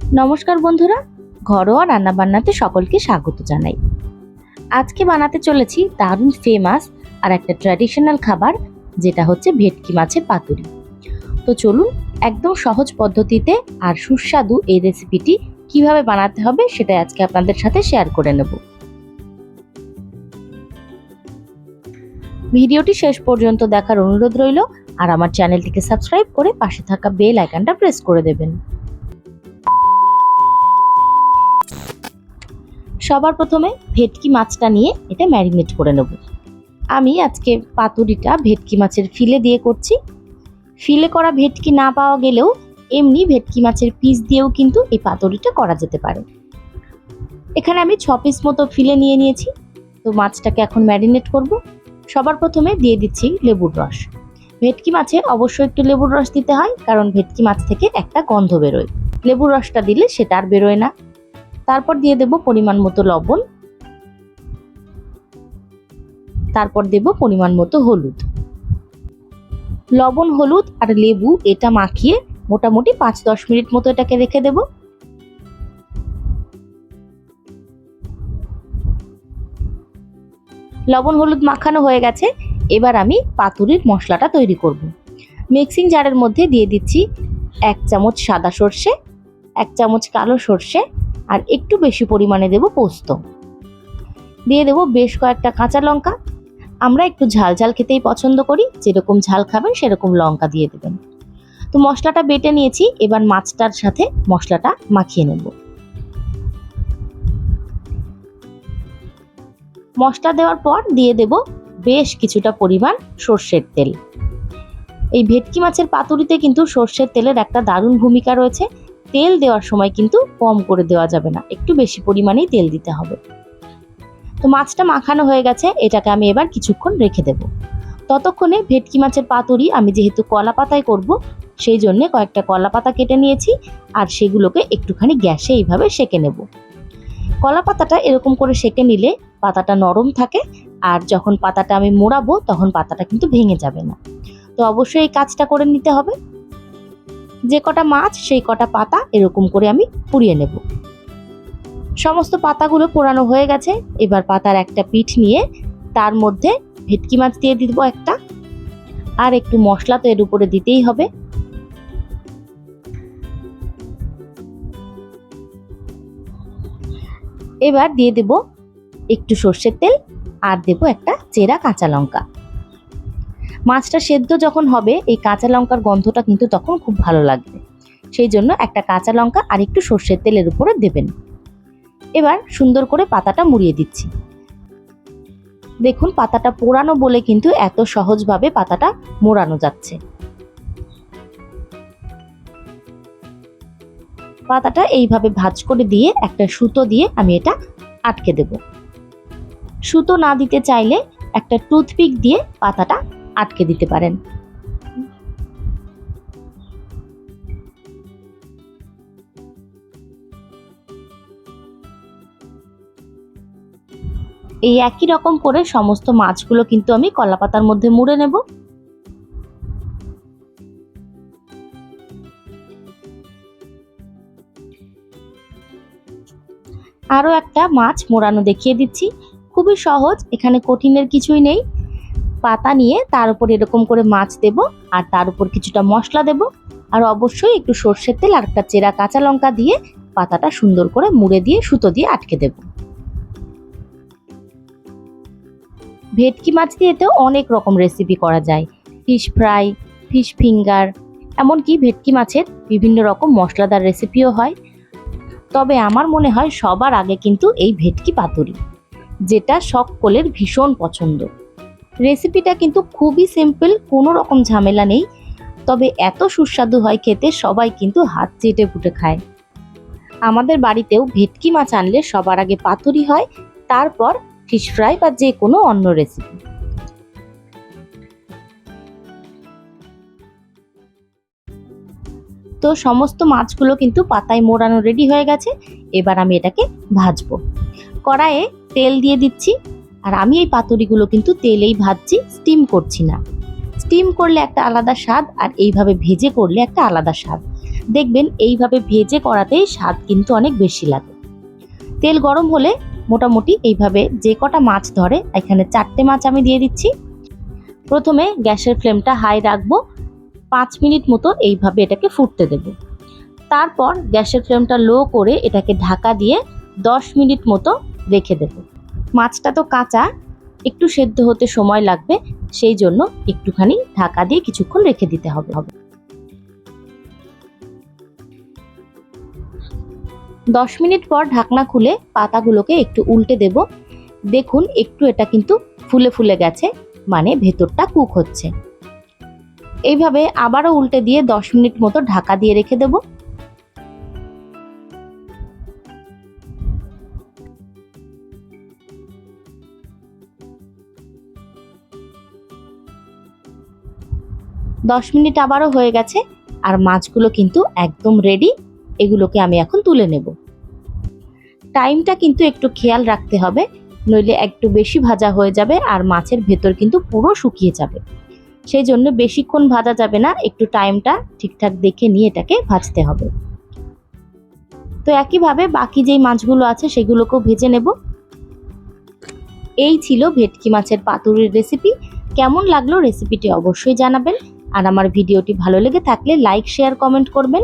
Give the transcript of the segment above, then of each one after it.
নমস্কার বন্ধুরা, ঘরোয়া রান্নাবান্নাতে সকলকে স্বাগত জানাই। আজকে বানাতে চলেছি দারুণ ফেমাস আর একটা ট্র্যাডিশনাল খাবার, যেটা হচ্ছে ভেটকি মাছের পাতুরি। তো চলুন একদম সহজ পদ্ধতিতে আর সুস্বাদু এই রেসিপিটি কিভাবে বানাতে হবে সেটা আজকে আপনাদের সাথে শেয়ার করে নেব। ভিডিওটি শেষ পর্যন্ত দেখার অনুরোধ রইল, আর আমার চ্যানেলটিকে সাবস্ক্রাইব করে পাশে থাকা বেল আইকনটা প্রেস করে দেবেন। সবার প্রথমে ভেটকি মাছটা নিয়ে এটা ম্যারিনেট করে নেব। আমি আজকে পাতুরিটা ভেটকি মাছের ফিলে দিয়ে করছি। ফিলে করা ভেটকি না পাওয়া গেলেও এমনি ভেটকি মাছের পিস দিয়েও কিন্তু এই পাতুরিটা করা যেতে পারে। এখানে আমি 6 পিস মতো ফিলে নিয়ে নিয়েছি। তো মাছটাকে এখন ম্যারিনেট করব। সবার প্রথমে দিয়ে দিচ্ছি লেবুর রস। ভেটকি মাছে অবশ্যই একটু লেবুর রস দিতে হয়, কারণ ভেটকি মাছ থেকে একটা গন্ধ বেরোয়। লেবুর রসটা দিলে সেটা আর বেরোয় না। তারপর দিয়ে দেব পরিমাণ মতো লবণ, তারপর দেব পরিমাণ মতো হলুদ। লবণ, হলুদ আর লেবু এটা মাখিয়ে মোটামুটি 5-10 মিনিট মতো এটাকে রেখে দেব। লবণ হলুদ মাখানো হয়ে গেছে। এবার আমি পাতুরির মশলাটা তৈরি করব। মিক্সিং জারের মধ্যে দিয়ে দিচ্ছি 1 চামচ সাদা সর্ষে, 1 চামচ কালো সর্ষে, আর একটু বেশি পরিমাণে দেব পোস্ত। দিয়ে দেব বেশ কয়েকটা কাঁচা লঙ্কা। আমরা একটু ঝাল ঝাল খেতেই পছন্দ করি, যেরকম ঝাল খাবেন সেরকম লঙ্কা দিয়ে দেবেন। তো মশলাটা বেটে নিয়েছি, এবার মাছটার সাথে মশলাটা মাখিয়ে নেব। মশলা দেওয়ার পর দিয়ে দেব বেশ কিছুটা পরিমাণ সর্ষের তেল। এই ভেটকি মাছের পাতুরিতে কিন্তু সর্ষের তেলের একটা দারুণ ভূমিকা রয়েছে। তেল দেওয়ার সময় কিন্তু কম করে দেওয়া যাবে না, একটু বেশি পরিমাণেই তেল দিতে হবে। তো মাছটা মাখানো হয়ে গেছে, এটাকে আমি এবার কিছুক্ষণ রেখে দেব। ততক্ষণে ভেটকি মাছের পাতুরি আমি যেহেতু কলা পাতায় করব, সেই জন্য কয়েকটা কলা পাতা কেটে নিয়েছি, আর সেগুলোকে একটুখানি গ্যাসে এইভাবে সেঁকে নেব। কলা পাতাটা এরকম করে সেঁকে নিলে পাতাটা নরম থাকে, আর যখন পাতাটা আমি মোড়াবো তখন পাতাটা কিন্তু ভেঙে যাবে না। তো অবশ্যই এই কাজটা করে নিতে হবে। যে কটা মাছ সেই কটা পাতা এরকম করে আমি পুড়িয়ে নেব। সমস্ত পাতাগুলো পোড়ানো হয়ে গেছে। এবার পাতার একটা পিঠ নিয়ে তার মধ্যে ভেটকি মাছ দিয়ে দিব একটা, আর একটু মশলা তো এর উপরে দিতেই হবে। এবার দিয়ে দেব একটু সর্ষের তেল, আর দেব একটা চেরা কাঁচা লঙ্কা। মাছটা সেদ্ধ যখন হবে এই কাঁচা লঙ্কার গন্ধটা কিন্তু তখন খুব ভালো লাগবে, সেই জন্য একটা কাঁচা লঙ্কা আর একটু সর্ষের তেলের উপরে দেবেন। এবার সুন্দর করে পাতাটা মুড়িয়ে দিচ্ছি। দেখুন পাতাটা পোড়ানো বলে কিন্তু এত সহজভাবে পাতাটা মোড়ানো যাচ্ছে। পাতাটা এইভাবে ভাঁজ করে দিয়ে একটা সুতো দিয়ে আমি এটা আটকে দেব। সুতো না দিতে চাইলে একটা টুথপিক দিয়ে পাতাটা আটকে দিতে পারেন। এই একই রকম করে সমস্ত মাছগুলো কিন্তু আমি কলা পাতার মধ্যে মুড়ে নেব। আরও একটা মাছ মোড়ানো দেখিয়ে দিচ্ছি। খুবই সহজ, এখানে কঠিনের কিছুই নেই। পাতা নিয়ে তার উপর এরকম করে মাছ দেব, আর তার উপর কিছুটা মশলা দেব, আর অবশ্যই একটু সর্ষের তেল আর একটা চেরা কাঁচা লঙ্কা দিয়ে পাতাটা সুন্দর করে মুড়ে দিয়ে সুতো দিয়ে আটকে দেব। ভেটকি মাছ দিয়ে তো অনেক রকম রেসিপি করা যায়, ফিশ ফ্রাই, ফিশ ফিঙ্গার, এমনকি ভেটকি মাছের বিভিন্ন রকম মশলাদার রেসিপিও হয়। তবে আমার মনে হয় সবার আগে কিন্তু এই ভেটকি পাতুরি, যেটা সকলের ভীষণ পছন্দ। রেসিপিটা কিন্তু খুবই সিম্পল, কোনো রকম ঝামেলা নেই, তবে এত সুস্বাদু হয় খেতে, সবাই কিন্তু হাত চেটে পুটে খায়। আমাদের বাড়িতেও ভেটকি মাছ আনলে সবার আগে পাতুরি হয়, তারপর ফিশ ফ্রাই বা যে কোনো অন্য রেসিপি। তো সমস্ত মাছগুলো কিন্তু পাতায় মোড়ানো রেডি হয়ে গেছে। এবার আমি এটাকে ভাজবো। কড়াইয়ে তেল দিয়ে দিচ্ছি, আর আমি এই পাতুরিগুলো কিন্তু তেলেই ভাজছি, স্টিম করছি না। স্টিম করলে একটা আলাদা স্বাদ, আর এইভাবে ভেজে করলে একটা আলাদা স্বাদ। দেখবেন এইভাবে ভেজে করাতেই স্বাদ কিন্তু অনেক বেশি লাগে। তেল গরম হলে মোটামুটি এইভাবে যে কটা মাছ ধরে, এখানে 4টে মাছ আমি দিয়ে দিচ্ছি। প্রথমে গ্যাসের ফ্লেমটা হাই রাখবো, 5 মিনিট মতো এইভাবে এটাকে ফুটতে দেব। তারপর গ্যাসের ফ্লেমটা লো করে এটাকে ঢাকা দিয়ে 10 মিনিট মতো রেখে দেব। মাছটা তো কাঁচা, একটু সেদ্ধ হতে সময় লাগবে, সেই জন্য একটুখানি ঢাকা দিয়ে কিছুক্ষণ রেখে দিতে হবে। 10 মিনিট পর ঢাকনা খুলে পাতাগুলোকে একটু উল্টে দেব। দেখুন একটু এটা কিন্তু ফুলে ফুলে গেছে, মানে ভেতরটা কুক হচ্ছে। এইভাবে আবারও উল্টে দিয়ে 10 মিনিট মতো ঢাকা দিয়ে রেখে দেব। দশ মিনিট আবারও হয়ে গেছে, আর মাছগুলো কিন্তু একদম রেডি। এগুলোকে আমি এখন তুলে নেব। টাইমটা কিন্তু একটু খেয়াল রাখতে হবে, নইলে একটু বেশি ভাজা হয়ে যাবে আর মাছের ভেতর কিন্তু পুরো শুকিয়ে যাবে। সেই জন্য বেশিক্ষণ ভাজা যাবে না, একটু টাইমটা ঠিকঠাক দেখে নিয়ে এটাকে ভাজতে হবে। তো একইভাবে বাকি যেই মাছগুলো আছে সেগুলোকেও ভেজে নেব। এই ছিল ভেটকি মাছের পাতুরির রেসিপি। কেমন লাগলো রেসিপিটি অবশ্যই জানাবেন, আর আমার ভিডিওটি ভালো লেগে থাকলে লাইক, শেয়ার, কমেন্ট করবেন,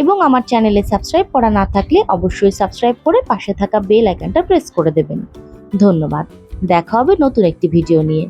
এবং আমার চ্যানেলে সাবস্ক্রাইব করা না থাকলে অবশ্যই সাবস্ক্রাইব করে পাশে থাকা বেল আইকনটা প্রেস করে দেবেন। ধন্যবাদ। দেখা হবে নতুন একটি ভিডিও নিয়ে।